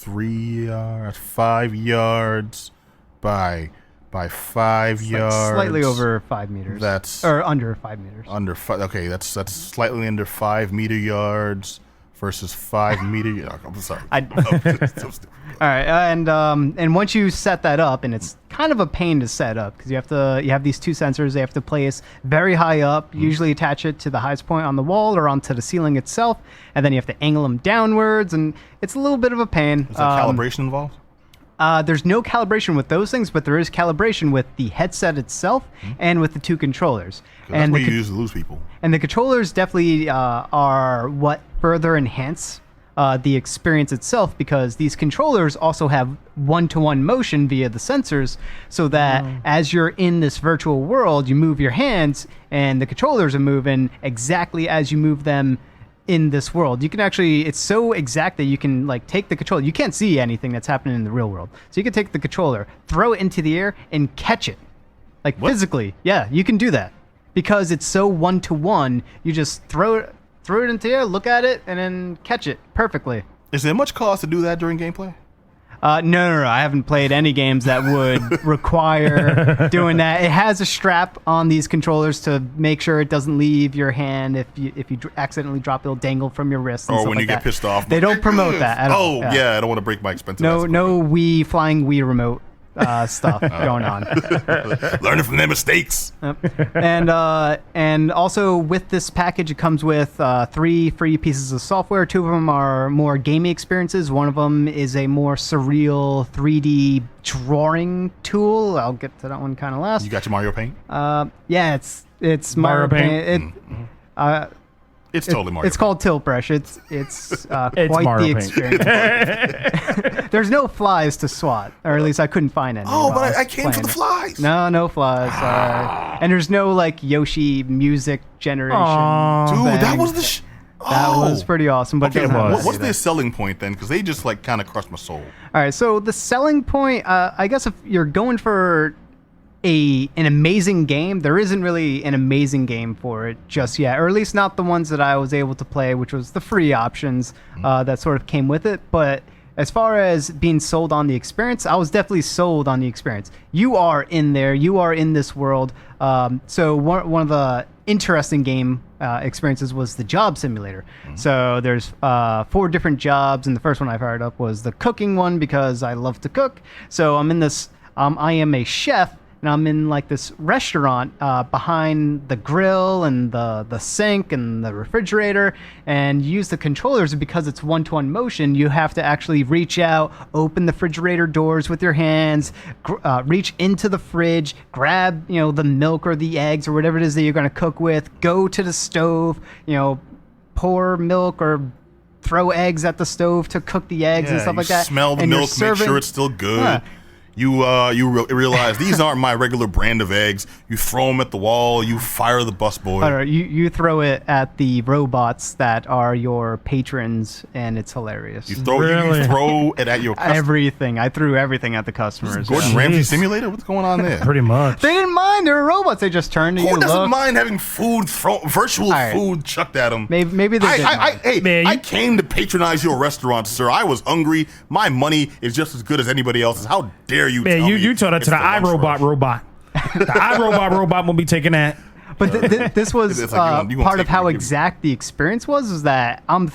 3 yards, 5 yards. by 5 yards. Slightly over 5 meters. Or under 5 meters. Under 5. Okay, that's slightly under 5 meter yards versus 5 meter. I'm sorry. All right, and once you set that up, and it's kind of a pain to set up because you have these two sensors. They have to place very high up. Usually attach it to the highest point on the wall or onto the ceiling itself, and then you have to angle them downwards, and it's a little bit of a pain. Is there calibration involved? There's no calibration with those things, but there is calibration with the headset itself and with the two controllers. That's where you usually lose people. And the controllers definitely are what further enhance the experience itself, because these controllers also have one-to-one motion via the sensors, so that as you're in this virtual world, you move your hands, and the controllers are moving exactly as you move them in this world. You can actually, it's so exact that you can like take the controller. You can't see anything that's happening in the real world. So you can take the controller, throw it into the air, and catch it. Like physically. Yeah, you can do that. Because it's so one-to-one, you just throw it into the air, look at it, and then catch it perfectly. Is there much cost to do that during gameplay? No. I haven't played any games that would require doing that. It has a strap on these controllers to make sure it doesn't leave your hand. If you accidentally drop, it'll dangle from your wrist. And or stuff when like you that. get pissed off. They don't promote that at all. Oh, yeah, I don't want to break my expensive. No Wii remote stuff going on. Learning from their mistakes. And also with this package, it comes with 3 free pieces of software. 2 of them are more gaming experiences. One of them is a more surreal 3D drawing tool. I'll get to that one kind of last. You got your Mario Paint? Yeah, it's Mario Paint. It's totally Mario. It's called Tilt Brush. It's quite Mario the experience. There's no flies to swat, or at least I couldn't find any. Oh, but I came for the flies. No flies. And there's no like Yoshi music generation. Dude, thing. that was That was pretty awesome. But Okay, it doesn't have what's that. their selling point then? Because they just like kind of crushed my soul. All right, so the selling point, I guess, if you're going for an amazing game, there isn't really an amazing game for it just yet, or at least not the ones that I was able to play, which was the free options that sort of came with it. But as far as being sold on the experience, I was definitely sold on the experience. You are in there, you are in this world. So one of the interesting game experiences was the job simulator. So there's 4 different jobs, and the first one I fired up was the cooking one because I love to cook. So I'm in this, I am a chef, and I'm in like this restaurant behind the grill and the sink and the refrigerator, and use the controllers. Because it's one-to-one motion, you have to actually reach out, open the refrigerator doors with your hands, reach into the fridge, grab the milk or the eggs or whatever it is that you're going to cook with, go to the stove, pour milk or throw eggs at the stove to cook the eggs and stuff like that. Smell the and milk, make sure it's still good. Yeah. You realize these aren't my regular brand of eggs. You throw them at the wall. You fire the busboy. Or you throw it at the robots that are your patrons, and it's hilarious. You throw it at your customers. Everything. I threw everything at the customers. Gordon Ramsay simulator? What's going on there? Pretty much. They didn't mind. They were robots. They just turned to you. Who doesn't looked. mind having virtual food chucked at them? Maybe they didn't. Hey, Man, I came to patronize your restaurant, sir. I was hungry. My money is just as good as anybody else's. How dare you? Man, tell me you told that to the it's lunch iRobot rush? robot. The iRobot robot will be taking that. But this was It's like you gonna part take of how it, exact the experience was that I'm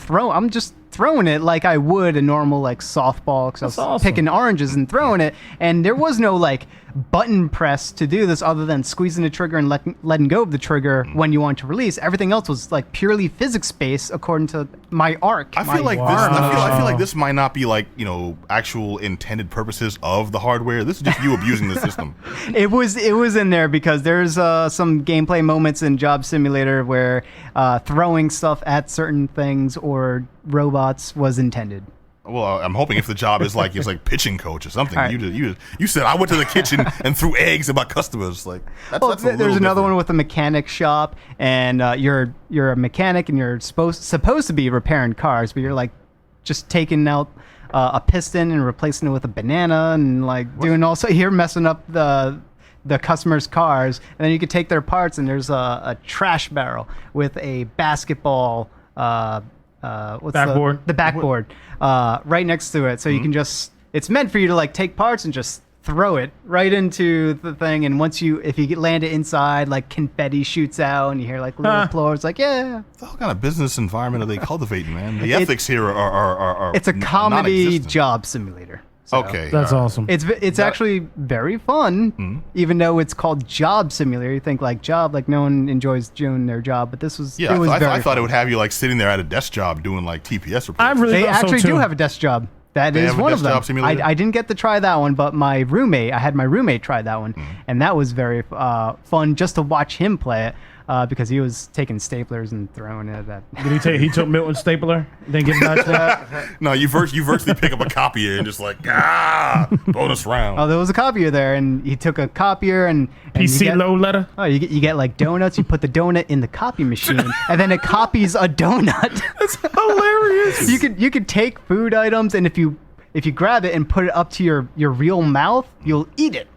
just throwing it like I would a normal like softball, because I was awesome. picking oranges and throwing it, and there was no like button press to do this other than squeezing the trigger and letting go of the trigger when you want to release. Everything else was like purely physics based according to my arc. I feel like this. I feel like this might not be like actual intended purposes of the hardware. This is just you abusing the system. It was in there because there's some gameplay moments in Job Simulator where throwing stuff at certain things or robots was intended. Well, I'm hoping if the job is like it's like pitching coach or something. Right. You said I went to the kitchen and threw eggs at my customers. Like that's a there's little another different. one with a mechanic shop, and you're a mechanic and you're supposed to be repairing cars, but you're like just taking out a piston and replacing it with a banana and like doing also you're messing up the customers' cars, and then you could take their parts, and there's a trash barrel with a basketball. Backboard? The backboard right next to it, so you can just. It's meant for you to like take parts and just throw it right into the thing, and if you land it inside, like confetti shoots out, and you hear like little applause, like yeah. What kind of business environment are they cultivating, man? The ethics here are it's a comedy non-existent. job simulator. So Okay, That's all right. awesome. It's actually very fun, even though it's called job simulator. You think like job, like no one enjoys doing their job, but this was Yeah, it was I very thought fun. it would have you like sitting there at a desk job doing like TPS reports. I really They thought so, actually do too. have a desk job. That They is have a one of desk them. job simulator? I didn't get to try that one, but I had my roommate try that one, and that was very fun just to watch him play it because he was taking staplers and throwing it at. Did he took Milton stapler? Then give back to No, you virtually pick up a copier and just like bonus round. Oh, there was a copier there, and he took a copier and you PC get- low letter. Oh, you get like donuts. You put the donut in the copy machine, and then it copies a donut. That's hilarious. You could take food items, and if you grab it and put it up to your real mouth, you'll eat it.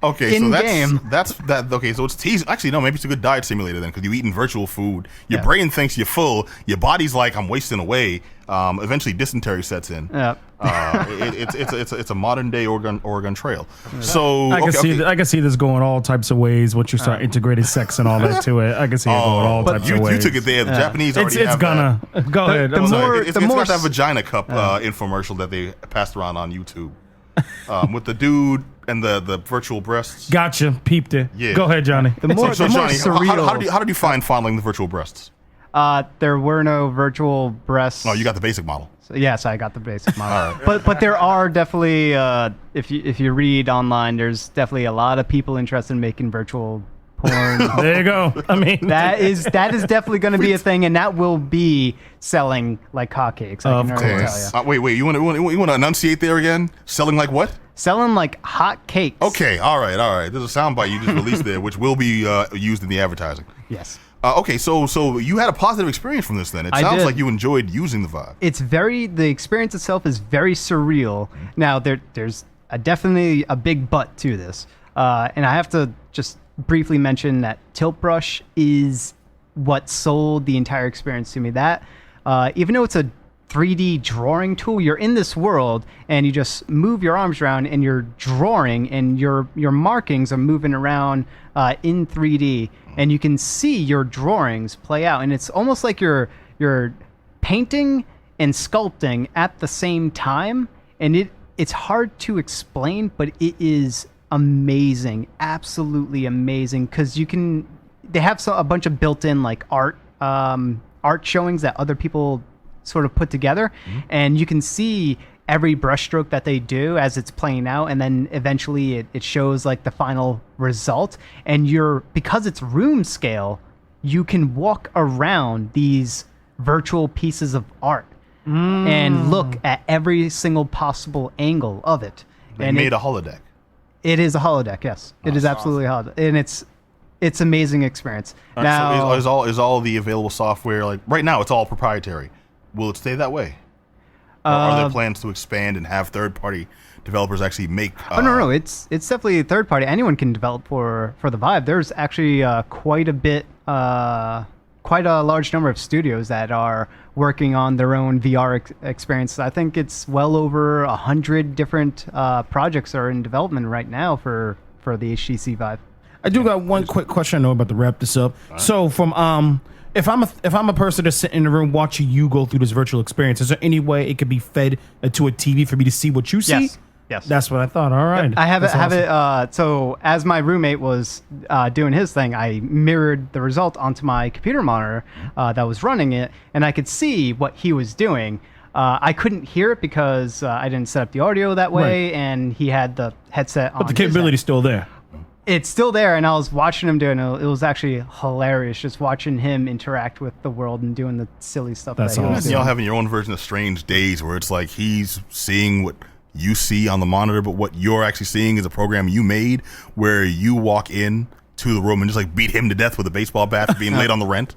Okay, so in-game. that's that. Okay, so it's teasing. Actually, no, maybe it's a good diet simulator then, because you eat in virtual food. Your Yeah. brain thinks you're full. Your body's like, I'm wasting away. Eventually, dysentery sets in. Yeah. It's a modern day Oregon Trail. So I can okay, see okay. I can see this going all types of ways once you start integrating sex and all that to it. I can see it going all but types you of ways. took it there. The Japanese already It's have gonna that. go ahead. the I'm sorry. more- It's the got more that vagina cup infomercial that they passed around on YouTube with the dude and the virtual breasts. Gotcha. Peeped it. Yeah. Go ahead, Johnny. The more, So the more Johnny, surreal. how did you find fondling the virtual breasts? There were no virtual breasts. Oh, you got the basic model. So, yes, I got the basic model. But there are definitely if you read online, there's definitely a lot of people interested in making virtual porn. There you go. I mean, That is definitely going to be a thing, and that will be selling like hotcakes. I Of can already course. tell you. Wait. You want to enunciate there again? Selling like what? Selling like hot cakes. Okay. All right. There's a soundbite you just released there, which will be used in the advertising. Yes. Okay. So you had a positive experience from this then. It I sounds did. like you enjoyed using the vibe. The experience itself is very surreal. Now there's definitely a big but to this, and I have to just briefly mention that tilt brush is what sold the entire experience to me. That even though it's a 3D drawing tool, you're in this world and you just move your arms around and you're drawing, and your markings are moving around in 3D, and you can see your drawings play out, and it's almost like you're painting and sculpting at the same time, and it's hard to explain, but it is amazing, absolutely amazing, because they have a bunch of built-in like art showings that other people sort of put together, and you can see every brushstroke that they do as it's playing out, and then eventually it shows like the final result, and because it's room scale, you can walk around these virtual pieces of art and look at every single possible angle of it. They And made a holodeck. it is a holodeck, yes. It is absolutely a holodeck, and it's amazing experience. Now, So is all the available software like right now? It's all proprietary. Will it stay that way? Or are there plans to expand and have third-party developers actually make? no, it's definitely third party. Anyone can develop for the Vive. There's actually quite a large number of studios that are working on their own VR experience. I think it's well over 100 different projects are in development right now for the HTC Vive. I do got one quick question. I know about to wrap this up. So from if I'm a person that's sitting in the room watching you go through this virtual experience, is there any way it could be fed to a TV for me to see what you see? Yes. That's what I thought. All right. I have That's awesome. so as my roommate was doing his thing, I mirrored the result onto my computer monitor that was running it, and I could see what he was doing. I couldn't hear it because I didn't set up the audio that way, Right. and he had the headset on. But the his head. capability's still there. It's still there, and I was watching him doing it. It was actually hilarious just watching him interact with the world and doing the silly stuff That's that he was awesome. doing. Y'all having your own version of Strange Days, where it's like he's seeing what you see on the monitor, but what you're actually seeing is a program you made, where you walk in to the room and just like beat him to death with a baseball bat for being late on the rent.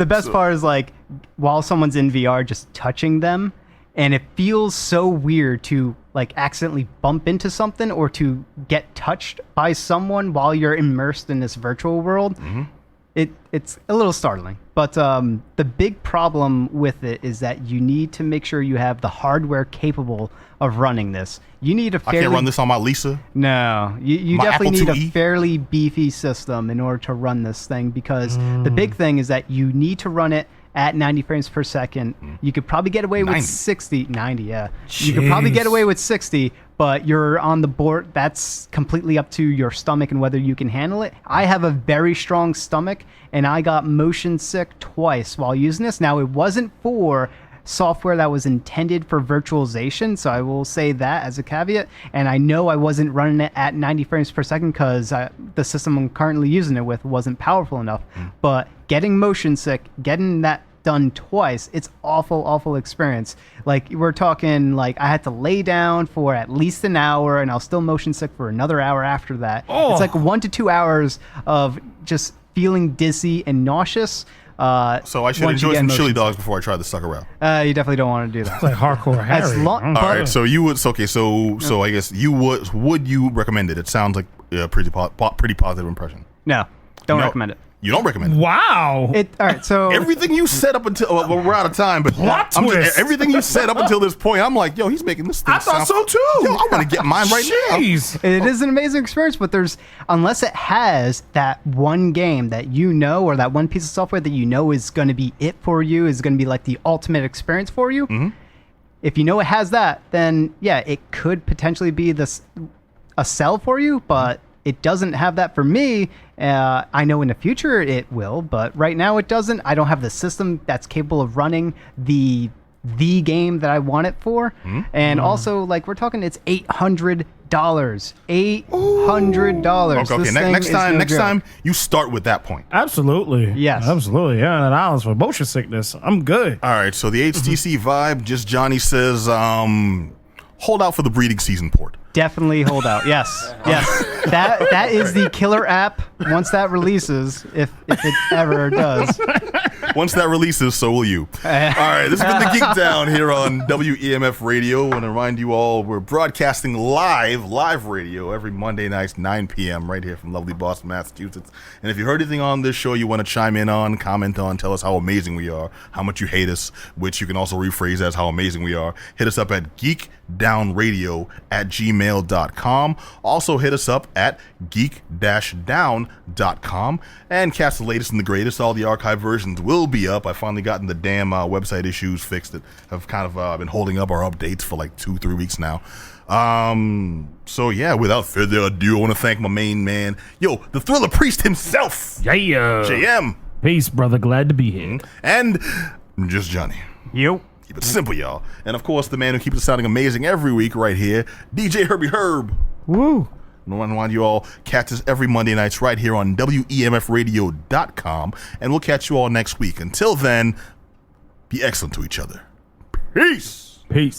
The best part is like while someone's in VR, just touching them, and it feels so weird to like accidentally bump into something or to get touched by someone while you're immersed in this virtual world. It's a little startling. But the big problem with it is that you need to make sure you have the hardware capable of running this. You need a fairly... I can't run this on my Lisa. No, you My definitely Apple need a IIe? fairly beefy system in order to run this thing, because the big thing is that you need to run it at 90 frames per second. You could probably get away with 90. 60, 90, yeah. You could probably get away with 60, but you're on the board. That's completely up to your stomach and whether you can handle it. I have a very strong stomach, and I got motion sick twice while using this. Now, it wasn't for software that was intended for virtualization, so I will say that as a caveat. And I know I wasn't running it at 90 frames per second because the system I'm currently using it with wasn't powerful enough. But getting motion sick, getting that done twice, it's awful experience. Like, we're talking, like, I had to lay down for at least an hour, and I was still motion sick for another hour after that. It's like 1 to 2 hours of just feeling dizzy and nauseous. So I should once you enjoy get some motion chili sick. dogs before I try to suck around. You definitely don't want to do that. It's like hardcore Harry. As long- All right, so you would so I guess you would you recommend it? It sounds like a pretty positive impression. No, don't No, recommend it. You don't recommend it. Wow. All right, so Everything you said up until well, we're out of time, but Plot I'm twist. everything you said up until this point, I'm like, yo, he's making this thing. I thought sound- so too. Yo, I want to get mine right now. Jeez. it is an amazing experience, but unless it has that one game that you know, or that one piece of software that you know is going to be it for you, is going to be like the ultimate experience for you. If you know it has that, then yeah, it could potentially be a sell for you, but it doesn't have that for me. I know in the future it will, but right now it doesn't. I don't have the system that's capable of running the game that I want it for. And also, like, we're talking, it's $800. $800. Okay, This thing next is no next joke. time you start with that point. Absolutely. Yes. Absolutely. Yeah, $100 for motion sickness. I'm good. All right, so the HTC Vibe, just Johnny says, hold out for the breeding season port. Definitely hold out. Yes. That is the killer app once that releases, if it ever does. Once that releases, so will you. All right, this has been the Geek Down here on WEMF Radio. I want to remind you all, we're broadcasting live radio every Monday nights, 9 p.m. right here from lovely Boston, Massachusetts. And if you heard anything on this show you want to chime in on, comment on, tell us how amazing we are, how much you hate us, which you can also rephrase as how amazing we are, hit us up at geekdownradio@gmail.com. Also hit us up at geek-down.com and catch the latest and the greatest. All the archive versions will be up. I've finally gotten the damn website issues fixed that have kind of been holding up our updates for like 2-3 weeks now. So yeah, without further ado, I want to thank my main man, the Thriller Priest himself, Yeah. JM, Peace, brother. Glad to be here. and just Johnny. You. Keep it simple, y'all. And of course, the man who keeps it sounding amazing every week right here, DJ Herbie Herb. Woo. I want to remind you all, catch us every Monday nights right here on WEMFradio.com, and we'll catch you all next week. Until then, be excellent to each other. Peace. Peace.